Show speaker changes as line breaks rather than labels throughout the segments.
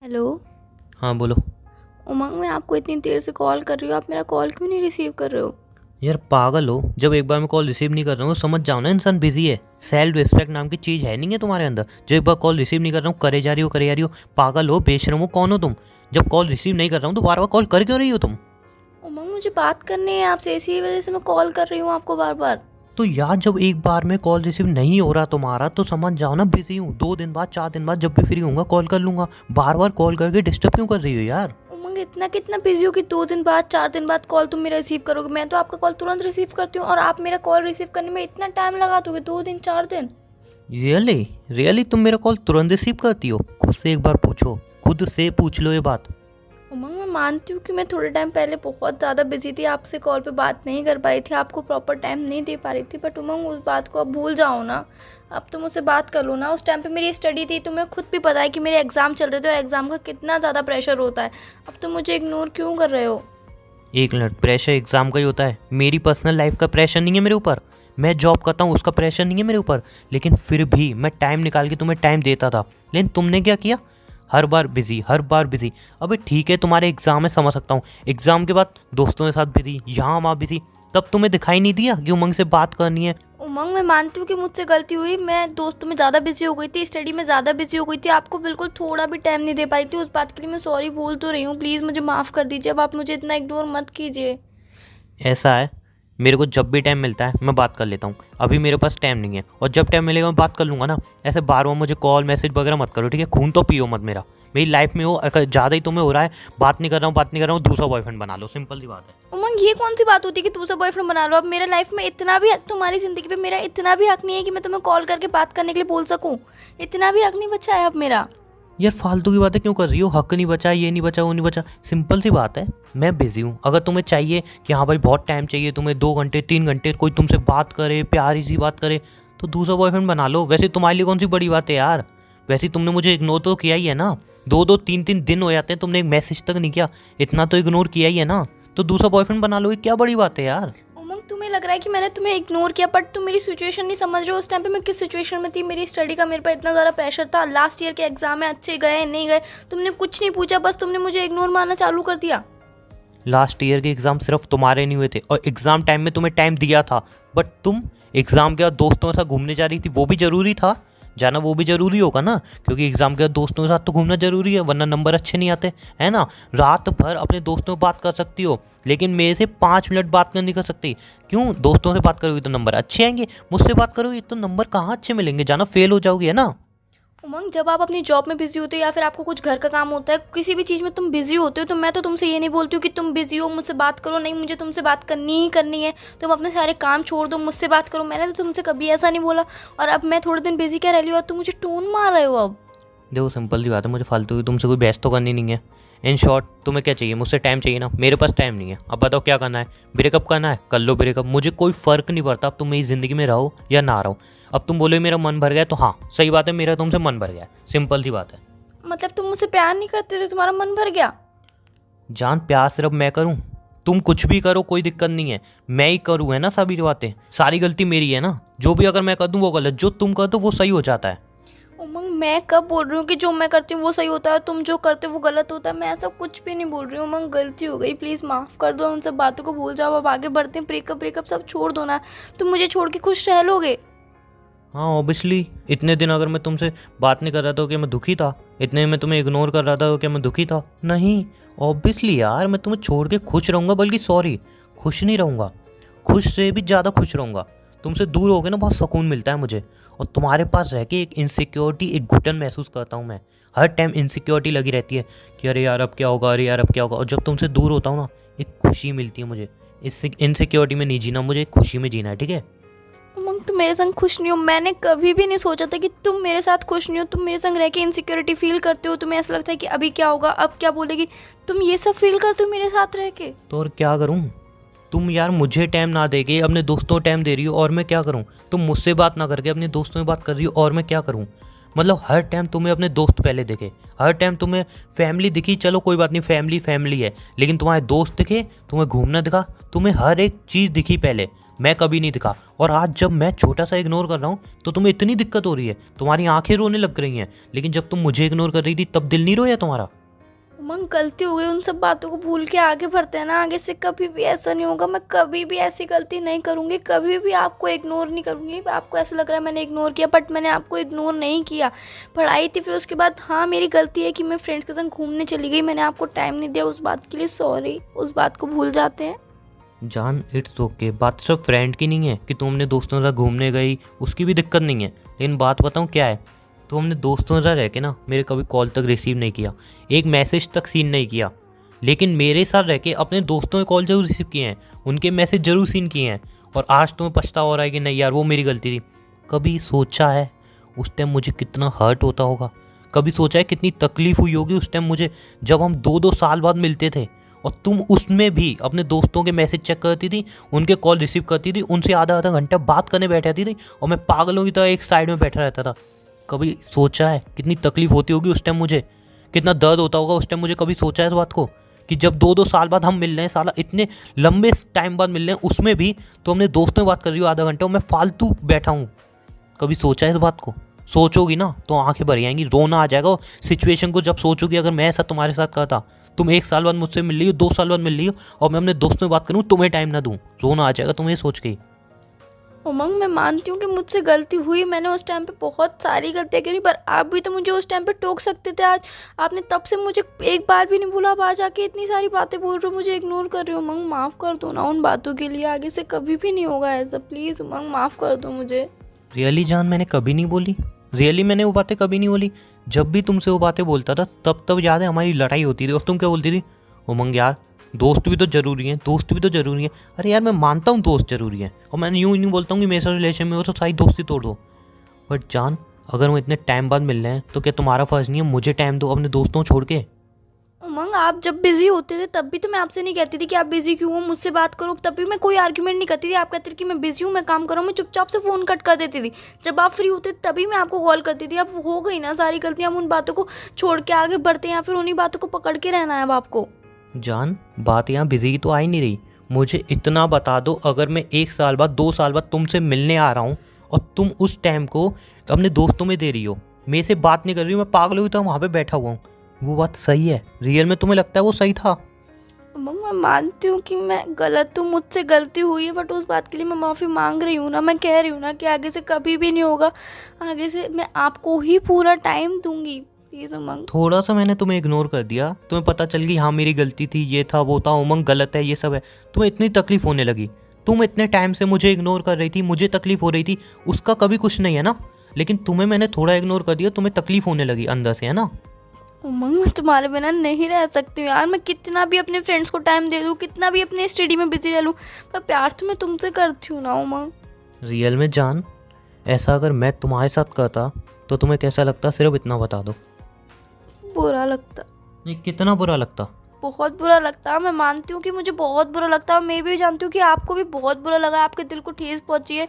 Hello.
हाँ बोलो।
उमंग, मैं आपको इतनी देर से कॉल कर रही हूँ, आप मेरा कॉल क्यों नहीं रिसीव कर रहे हो?
यार पागल हो, जब एक बार मैं कॉल रिसीव नहीं कर रहा हूँ समझ जाओ ना, इंसान बिजी है। सेल्फ रिस्पेक्ट नाम की चीज़ है नहीं है तुम्हारे अंदर। जो एक बार कॉल रिसीव नहीं कर रहा हूँ करे जा रही हो करे जा रही हो। पागल हो, बेशरम हो, कौन हो तुम? जब कॉल रिसीव नहीं कर रहा हूँ तो बार बार कॉल कर क्यों रही हो तुम?
उमंग, मुझे बात करनी है आपसे, इसी वजह से मैं कॉल कर रही हूँ आपको बार बार।
तो यार जब एक बार में कॉल रिसीव नहीं हो रहा तुम्हारा तो समझ जाओ ना बिजी हूँ। 2 दिन बाद 4 दिन बाद जब भी फ्री होऊंगा कॉल कर लूंगा। बार बार कॉल करके डिस्टर्ब क्यों कर रही हो यार?
उमंग, इतना कितना बिजी हो कि 2 दिन बाद 4 दिन बाद कॉल तुम मेरा रिसीव करोगे? मैं तो आपका कॉल तुरंत रिसीव करती हूँ और आप मेरा कॉल रिसीव करने में इतना टाइम लगा दोगे? 2 दिन 4 दिन?
रियली रियली तुम मेरा कॉल तुरंत रिसीव करती हो? खुद से एक बार पूछो, खुद से पूछ लो ये बात।
उमंग, मैं मानती हूँ कि मैं थोड़े टाइम पहले बहुत ज़्यादा बिजी थी, आपसे कॉल पे बात नहीं कर पा रही थी, आपको प्रॉपर टाइम नहीं दे पा रही थी, बट उमंग उस बात को अब भूल जाओ ना। अब तो मुझसे बात कर लो ना। उस टाइम पे मेरी स्टडी थी, तुम्हें खुद भी पता है कि मेरे एग्ज़ाम चल रहे थे और एग्ज़ाम का कितना ज़्यादा प्रेशर होता है। अब तुम मुझे इग्नोर क्यों कर रहे हो?
एक मिनट, प्रेशर एग्जाम का ही होता है? मेरी पर्सनल लाइफ का प्रेशर नहीं है मेरे ऊपर। मैं जॉब करता हूँ उसका प्रेशर नहीं है मेरे ऊपर। लेकिन फिर भी मैं टाइम निकाल के तुम्हें टाइम देता था। लेकिन तुमने क्या किया? हर बार बिजी, हर बार बिजी। अबे ठीक है तुम्हारे एग्जाम है, समझ सकता हूँ। एग्जाम के बाद दोस्तों के साथ बिजी, यहाँ वहाँ बिजी। तब तुम्हें दिखाई नहीं दिया कि उमंग से बात करनी है?
उमंग, मैं मानती हूँ कि मुझसे गलती हुई, मैं दोस्तों में ज़्यादा बिजी हो गई थी, स्टडी में ज़्यादा बिजी हो गई थी, आपको बिल्कुल थोड़ा भी टाइम नहीं दे पाई थी। उस बात के लिए मैं सॉरी बोल तो रही हूँ, प्लीज़ मुझे माफ़ कर दीजिए। अब आप मुझे इतना इग्नोर मत कीजिए।
ऐसा है, मेरे को जब भी टाइम मिलता है मैं बात कर लेता हूँ। अभी मेरे पास टाइम नहीं है और जब टाइम मिलेगा मैं बात कर लूँगा ना। ऐसे बार बार मुझे कॉल मैसेज वगैरह मत करो, ठीक है? खून तो पियो मत मेरा। मेरी लाइफ में हो, अगर ज़्यादा ही तुम्हें हो रहा है बात नहीं कर रहा हूँ, बात नहीं कर रहा हूँ, दूसरा बॉयफ्रेंड बना लो, सिंपल सी बात है।
उमंग, ये कौन सी बात होती है कि दूसरा बॉयफ्रेंड बना लो? अब मेरे लाइफ में इतना भी तुम्हारी ज़िंदगी पे मेरा इतना भी हक नहीं है कि मैं तुम्हें कॉल करके बात करने के लिए बोल सकूं। इतना भी हक नहीं बचा है अब मेरा।
यार फालतू की बातें क्यों कर रही हो? हक नहीं बचा, ये नहीं बचा, वो नहीं बचा। सिंपल सी बात है, मैं बिजी हूँ। अगर तुम्हें चाहिए कि हाँ भाई बहुत टाइम चाहिए तुम्हें, 2 घंटे 3 घंटे कोई तुमसे बात करे, प्यारी सी बात करे, तो दूसरा बॉयफ्रेंड बना लो। वैसे तुम्हारे लिए कौन सी बड़ी बात है यार? वैसे तुमने मुझे इग्नोर तो किया ही है ना। 2-2 3-3 दिन हो जाते हैं तुमने एक मैसेज तक नहीं किया। इतना तो इग्नोर किया ही है ना। तो दूसरा बॉयफ्रेंड बना लो, ये क्या बड़ी बात है यार?
उमंग, तुम्हें लग रहा है कि मैंने तुम्हें इग्नोर किया, बट तुम मेरी सिचुएशन नहीं समझ रहे हो। उस टाइम पे मैं किस सिचुएशन में थी, मेरी स्टडी का मेरे पर इतना ज़्यादा प्रेशर था, लास्ट ईयर के एग्जाम में अच्छे गए नहीं गए, तुमने कुछ नहीं पूछा, बस तुमने मुझे इग्नोर मारना चालू कर दिया।
लास्ट ईयर के एग्ज़ाम सिर्फ तुम्हारे नहीं हुए थे और एग्ज़ाम टाइम में तुम्हें टाइम दिया था। बट तुम एग्ज़ाम के बाद दोस्तों के साथ घूमने जा रही थी, वो भी ज़रूरी था जाना, वो भी ज़रूरी होगा ना। क्योंकि एग्ज़ाम के बाद दोस्तों के साथ तो घूमना ज़रूरी है, वरना नंबर अच्छे नहीं आते, है ना? रात भर अपने दोस्तों से बात कर सकती हो, लेकिन मेरे से 5 मिनट बात नहीं कर सकती। क्यों? दोस्तों से बात करोगी तो नंबर अच्छे आएंगे, मुझसे बात करोगी तो नंबर कहाँ अच्छे मिलेंगे? जाना, फेल हो जाओगी, है ना?
उमंग, जब आप अपनी जॉब में बिजी होते हो या फिर आपको कुछ घर का काम होता है, किसी भी चीज़ में तुम बिजी होते हो, तो मैं तो तुमसे ये नहीं बोलती हूँ कि तुम बिजी हो मुझसे बात करो, नहीं, मुझे तुमसे बात करनी ही करनी है। तुम अपने सारे काम छोड़ दो, मुझसे बात करो। मैंने तो तुमसे कभी ऐसा नहीं बोला। और अब मैं थोड़े दिन बिजी क्या रह रही हूँ और तुम मुझे टोन मार रहे हो अब।
देखो सिंपल सी बात है, मुझे फालतू की तुमसे कोई बहस तो करनी नहीं है। इन शॉर्ट तुम्हें क्या चाहिए? मुझसे टाइम चाहिए ना, मेरे पास टाइम नहीं है। अब बताओ क्या करना है? ब्रेकअप करना है, कर लो ब्रेकअप, मुझे कोई फ़र्क नहीं पड़ता अब तुम मेरी ज़िंदगी में रहो या ना रहो। अब तुम बोले मेरा मन भर गया, तो हाँ सही बात है, मेरा तुमसे मन भर गया, सिंपल सी बात है।
मतलब तुम मुझसे प्यार नहीं करते थे, तुम्हारा मन भर गया?
जान, प्यार सिर्फ मैं करूँ? तुम कुछ भी करो कोई दिक्कत नहीं है, मैं ही करूँ, है ना? सभी बातें, सारी गलती मेरी है ना। जो भी अगर मैं कर दूँ वो गलत, जो तुम कर दो वो सही हो जाता है।
उमंग, मैं कब बोल रही हूँ कि जो मैं करती हूँ वो सही होता है, तुम जो करते हो वो गलत होता है? मैं ऐसा कुछ भी नहीं बोल रही हूँ। उमंग, गलती हो गई, प्लीज़ माफ़ कर दो, उन सब बातों को भूल जाओ, अब आगे बढ़ते हैं। ब्रेकअप ब्रेकअप सब छोड़ दो ना। तुम मुझे छोड़ के खुश रह लोगे?
हाँ ऑब्वियसली, इतने दिन अगर मैं तुमसे बात नहीं कर रहा था तो क्या मैं दुखी था? इतने मैं तुम्हें इग्नोर कर रहा था तो क्या मैं दुखी था? नहीं। ऑब्वियसली यार, मैं तुम्हें छोड़ के खुश रहूँगा, बल्कि सॉरी, खुश नहीं रहूँगा, खुश से भी ज़्यादा खुश रहूँगा। तुमसे दूर हो गए ना, बहुत सुकून मिलता है मुझे। और तुम्हारे पास रह के एक इनसिक्योरिटी, एक घुटन महसूस करता हूँ मैं। हर टाइम इनसिक्योरिटी लगी रहती है कि अरे यार अब क्या होगा, अरे यार अब क्या होगा। और जब तुमसे दूर होता हूँ ना, एक खुशी मिलती है मुझे। इससे इनसिक्योरिटी में नहीं जीना, मुझे एक खुशी में जीना है, ठीक है?
उमंग, तुम मेरे संग खुश नहीं हो। मैंने कभी भी नहीं सोचा था कि तुम मेरे साथ खुश नहीं हो। तुम मेरे संग रह के इनसिक्योरिटी फील करते हो, तुम्हें ऐसा लगता है कि अभी क्या होगा, अब क्या बोलेगी, तुम ये सब फील करते हो मेरे साथ रह के।
तो और क्या करूँ? तुम यार मुझे टाइम ना देके अपने दोस्तों को टाइम दे रही हो, और मैं क्या करूं? तुम मुझसे बात ना करके अपने दोस्तों से बात कर रही हो, और मैं क्या करूं? मतलब हर टाइम तुम्हें अपने दोस्त पहले दिखे, हर टाइम तुम्हें फैमिली दिखी, चलो कोई बात नहीं, फैमिली फैमिली है, लेकिन तुम्हारे दोस्त दिखे, तुम्हें घूमना दिखा, तुम्हें हर एक चीज़ दिखी पहले। मैं कभी नहीं दिखा। और आज जब मैं छोटा सा इग्नोर कर रहा हूँ तो तुम्हें इतनी दिक्कत हो रही है, तुम्हारी आंखें रोने लग रही हैं। लेकिन जब तुम मुझे इग्नोर कर रही थी तब दिल नहीं रोया तुम्हारा?
उमंग गलती हो गई, उन सब बातों को भूल के आगे बढ़ते हैं ना। आगे से कभी भी ऐसा नहीं होगा, मैं कभी भी ऐसी गलती नहीं करूँगी, कभी भी आपको इग्नोर नहीं करूँगी। आपको ऐसा लग रहा है मैंने इग्नोर किया, बट मैंने आपको इग्नोर नहीं किया। पढ़ाई थी, फिर उसके बाद हाँ मेरी गलती है कि मैं फ्रेंड्स के संग घूमने चली गई, मैंने आपको टाइम नहीं दिया, उस बात के लिए सॉरी। उस बात को भूल जाते हैं।
जान इट्स ओके, बात सिर्फ फ्रेंड की नहीं है कि तुम अपने दोस्तों के साथ घूमने गई, उसकी भी दिक्कत नहीं है। लेकिन बात बताऊँ क्या है, तो हमने दोस्तों के साथ रह के ना मेरे कभी कॉल तक रिसीव नहीं किया, एक मैसेज तक सीन नहीं किया। लेकिन मेरे साथ रह के अपने दोस्तों के कॉल जरूर रिसीव किए हैं, उनके मैसेज जरूर सीन किए हैं। और आज तुम्हें पछतावा हो रहा है कि नहीं यार वो मेरी गलती थी। कभी सोचा है उस टाइम मुझे कितना हर्ट होता होगा? कभी सोचा है कितनी तकलीफ़ हुई होगी उस टाइम मुझे, जब हम 2-2 साल बाद मिलते थे और तुम उसमें भी अपने दोस्तों के मैसेज चेक करती थी, उनके कॉल रिसीव करती थी, उनसे आधा आधा घंटा बात करने बैठाती थी और मैं पागलों की तरह एक साइड में बैठा रहता था। कभी सोचा है कितनी तकलीफ होती होगी उस टाइम मुझे, कितना दर्द होता होगा उस टाइम मुझे? कभी सोचा है इस बात को कि जब 2-2 साल बाद हम मिल रहे हैं, साला इतने लंबे टाइम बाद मिल रहे हैं, उसमें भी तो हमने दोस्तों में बात कर रही हो आधा घंटा और मैं फालतू बैठा हूँ? कभी सोचा है इस बात को? सोचोगी ना तो आंखें भर आएंगी, रोना आ जाएगा। सिचुएशन को जब सोचोगी, अगर मैं ऐसा तुम्हारे साथ करता, तुम 1 साल बाद मुझसे मिल रही हो, 2 साल बाद मिल रही हो और मैं अपने दोस्तों में बात करूँ, तुम्हें टाइम ना दूँ, रोना आ जाएगा तुम्हें सोच के ही।
उमंग मैं मानती हूँ कि मुझसे गलती हुई, मैंने उस टाइम पे बहुत सारी गलतियाँ करी, पर आप भी तो मुझे उस टाइम पे टोक सकते थे। आज आपने तब से मुझे एक बार भी नहीं बोला, आप आज आके इतनी सारी बातें बोल रहे हो, मुझे इग्नोर कर रहे हो। उमंग माफ़ कर दो ना उन बातों के लिए, आगे से कभी भी नहीं होगा ऐसा। प्लीज़ उमंग माफ़ कर दो मुझे।
रियली जान मैंने कभी नहीं बोली, रियली मैंने वो बातें कभी नहीं बोली। जब भी तुमसे वो बातें बोलता था तब याद है हमारी लड़ाई होती थी और तुम क्या बोलती थी? उमंग यार दोस्त भी तो ज़रूरी है, दोस्त भी तो ज़रूरी है। अरे यार मैं मानता हूँ दोस्त ज़रूरी है और मैं यूँ नहीं बोलता हूँ कि मेरे साथ रिलेशन में हो तो सारी दोस्ती तोड़ दो। बट जान अगर हम इतने टाइम बाद मिल रहे हैं तो क्या तुम्हारा फ़र्ज़ नहीं है मुझे टाइम दो अपने दोस्तों को छोड़ के?
उमंग आप जब बिजी होते थे तब भी तो मैं आपसे नहीं कहती थी कि आप बिजी क्यों हो, मुझसे बात करो, तब भी मैं कोई आर्ग्यूमेंट नहीं करती थी। आप कहते थे कि मैं बिजी हूँ, मैं काम कर रहा हूँ, मैं चुपचाप से फ़ोन कट कर देती थी। जब आप फ्री होते तभी मैं आपको कॉल करती थी। अब हो गई ना सारी गलतियाँ, हम उन बातों को छोड़ के आगे बढ़ते हैं या फिर उन्हीं बातों को पकड़ के रहना है अब आपको?
जान बात यहाँ बिजी की तो आ ही नहीं रही, मुझे इतना बता दो, अगर मैं 1 साल बाद 2 साल बाद तुमसे मिलने आ रहा हूँ और तुम उस टाइम को अपने दोस्तों में दे रही हो, मेरे से बात नहीं कर रही हो, मैं पागल हुई तो वहाँ पे बैठा हुआ हूँ, वो बात सही है? रियल में तुम्हें लगता है वो सही था?
उमंग मैं मानती हूँ कि मैं गलत हूँ, मुझसे गलती हुई है, बट उस बात के लिए मैं माफ़ी मांग रही हूँ ना। मैं कह रही हूँ ना कि आगे से कभी भी नहीं होगा, आगे से मैं आपको ही पूरा टाइम दूंगी। प्लीज़ उमंग।
थोड़ा सा मैंने तुम्हें इग्नोर कर दिया, तुम्हें पता चल गई हाँ मेरी गलती थी, ये था वो था, उमंग गलत है, ये सब है, तुम्हें इतनी तकलीफ होने लगी। तुम इतने टाइम से मुझे इग्नोर कर रही थी, मुझे तकलीफ हो रही थी, उसका कभी कुछ नहीं है ना। लेकिन तुम्हें मैंने थोड़ा इग्नोर कर दिया, तुम्हें तकलीफ होने लगी अंदर से, है ना?
उमंग मैं तुम्हारे बिना नहीं रह सकती हूँ यार। मैं कितना भी अपने फ्रेंड्स को टाइम दे दूँ, कितना भी अपने स्टडी में बिजी रह लूँ, पर प्यार तो मैं तुमसे करती हूँ ना उमंग।
रियल में जान ऐसा अगर मैं तुम्हारे साथ करता तो तुम्हें कैसा लगता, सिर्फ इतना बता दो।
बुरा लगता,
नहीं कितना बुरा लगता?
बहुत बुरा लगता। मैं मानती हूँ कि मुझे बहुत बुरा लगता है, मैं भी जानती हूँ कि आपको भी बहुत बुरा लगा, आपके दिल को ठेस पहुँची है,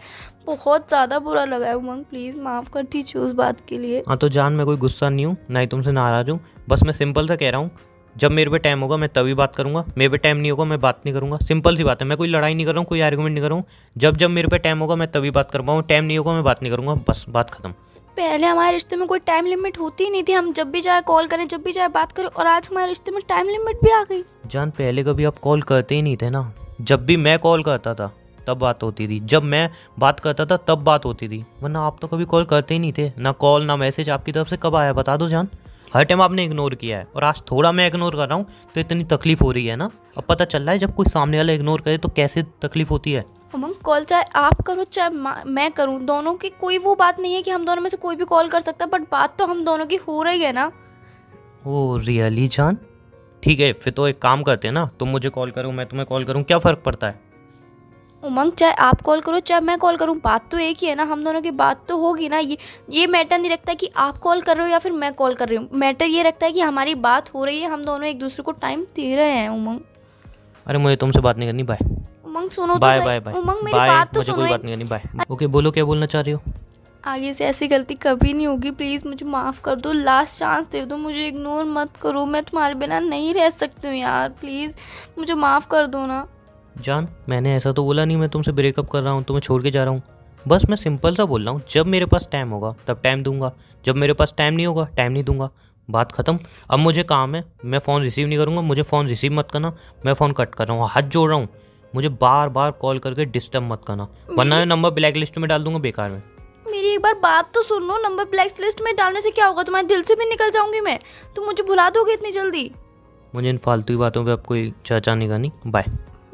बहुत ज़्यादा बुरा लगा है। उमंग प्लीज़ माफ़ कर दीजिए उस बात के लिए।
हाँ तो जान मैं कोई गुस्सा नहीं हूँ, ना ही तुमसे नाराज़ हूँ, बस मैं सिंपल सा कह रहा हूँ, जब मेरे पे टाइम होगा मैं तभी बात करूँगा, मेरे पे टाइम नहीं होगा मैं बात नहीं करूँगा। सिंपल सी बात है, मैं कोई लड़ाई नहीं कर रहा हूँ, कोई आर्गुमेंट नहीं कर रहा हूँ। जब जब मेरे पे टाइम होगा मैं तभी बात कर पाऊँ, टाइम नहीं होगा मैं बात नहीं करूँगा, बस बात खत्म।
पहले हमारे रिश्ते में कोई टाइम लिमिट होती ही नहीं थी, हम जब भी चाहे कॉल करें, जब भी चाहे बात करें, और आज हमारे रिश्ते में टाइम लिमिट भी आ गई।
जान पहले कभी आप कॉल करते ही नहीं थे ना, जब भी मैं कॉल करता था तब बात होती थी, जब मैं बात करता था तब बात होती थी, वरना आप तो कभी कॉल करते ही नहीं थे। ना कॉल ना मैसेज आपकी तरफ से कब आया बता दो जान? हर टाइम आपने इग्नोर किया है और आज थोड़ा मैं इग्नोर कर रहा हूँ तो इतनी तकलीफ हो रही है ना। अब पता चल रहा है जब कोई सामने वाला इग्नोर करे तो कैसे तकलीफ होती है।
उमंग कॉल चाहे आप करो चाहे मैं करूं, दोनों की कोई वो बात नहीं है कि हम दोनों में से कोई भी कॉल कर सकता है, बट बात तो हम दोनों की हो रही है ना।
ओ रियली जान? ठीक है फिर तो एक काम करते हैं ना, तुम मुझे कॉल करो मैं तुम्हें कॉल करूँ, क्या फ़र्क पड़ता है?
उमंग चाहे आप कॉल करो चाहे मैं कॉल करूं, बात तो एक ही है ना, हम दोनों की बात तो होगी ना। ये मैटर नहीं रखता कि आप कॉल कर रहे हो या फिर मैं कॉल कर रही हूँ, मैटर ये रखता है कि हमारी बात हो रही है, हम दोनों एक दूसरे को टाइम दे रहे हैं। उमंग
अरे मुझे तुमसे बात नहीं करनी, बाय।
उमंग सुनो तो
बाय
सही।
बाय बाय
उमंग मेरी
बाय,
बात तो
मुझे
सुनो।
कोई बात नहीं करनी, बाय। ओके बोलो क्या बोलना चाह रही हो?
आगे से ऐसी गलती कभी नहीं होगी, प्लीज़ मुझे माफ़ कर दो, लास्ट चांस दे दो, मुझे इग्नोर मत करो, मैं तुम्हारे बिना नहीं रह सकती हूँ यार, प्लीज़ मुझे माफ़ कर दो ना।
जान, मैंने ऐसा तो बोला नहीं मैं तुमसे ब्रेकअप कर रहा हूँ, तुम्हें छोड़ के जा रहा हूँ। बस मैं सिंपल सा बोल रहा हूँ, जब मेरे पास टाइम होगा तब टाइम दूंगा, जब मेरे पास टाइम नहीं होगा टाइम नहीं दूंगा। बात ख़त्म। अब मुझे काम है, मैं फ़ोन रिसीव नहीं करूँगा, मुझे फ़ोन रिसीव मत करना, मैं फ़ोन कट कर रहा हूँ, हाथ जोड़ रहा हूँ। मुझे बार बार कॉल करके डिस्टर्ब मत करना, वरना मैं नंबर ब्लैक लिस्ट में डाल दूंगा बेकार में।
मेरी एक बार बात तो सुन लो, नंबर ब्लैक लिस्ट में डालने से क्या होगा, तुम्हारे दिल से भी निकल जाऊंगी मैं, तुम मुझे भुला दोगे इतनी जल्दी?
मुझे इन फालतू की बातों पे अब कोई चर्चा नहीं करनी, बाय।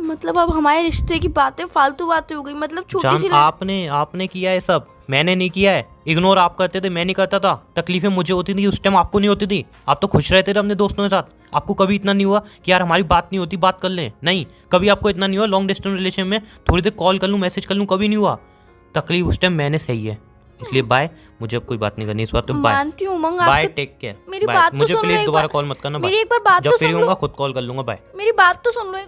मतलब अब हमारे रिश्ते की बातें फालतू बातें हो गई, मतलब छोटी सी
जान, आपने किया है सब, मैंने नहीं किया है। इग्नोर आप करते थे, मैं नहीं करता था। तकलीफें मुझे होती थी, उस टाइम आपको नहीं होती थी। आप तो खुश रहते थे अपने दोस्तों के साथ। आपको कभी इतना नहीं हुआ कि यार हमारी बात नहीं होती, बात कर लें? नहीं, कभी आपको इतना नहीं हुआ लॉन्ग डिस्टेंस रिलेशन में थोड़ी देर कॉल कर लूँ, मैसेज कर लूँ, कभी नहीं हुआ। तकलीफ उस टाइम मैंने सही है, इसलिए बाय। मुझे अब कोई बात नहीं करनी इस बात पे, बाय।
मानती हूँ उमंग,
बाय,
आपको
टेक केयर,
मेरी
बाय।
बात तो
मुझे
सुन लो
प्लीज
एक
दोबारा
बार।
कॉल मत करना,
मेरी
बाय।
एक बार बात
जब
तो
फ्री
सुन
होऊंगा
लो,
खुद कॉल कर लूंगा, बाय।
मेरी बात तो सुन लो।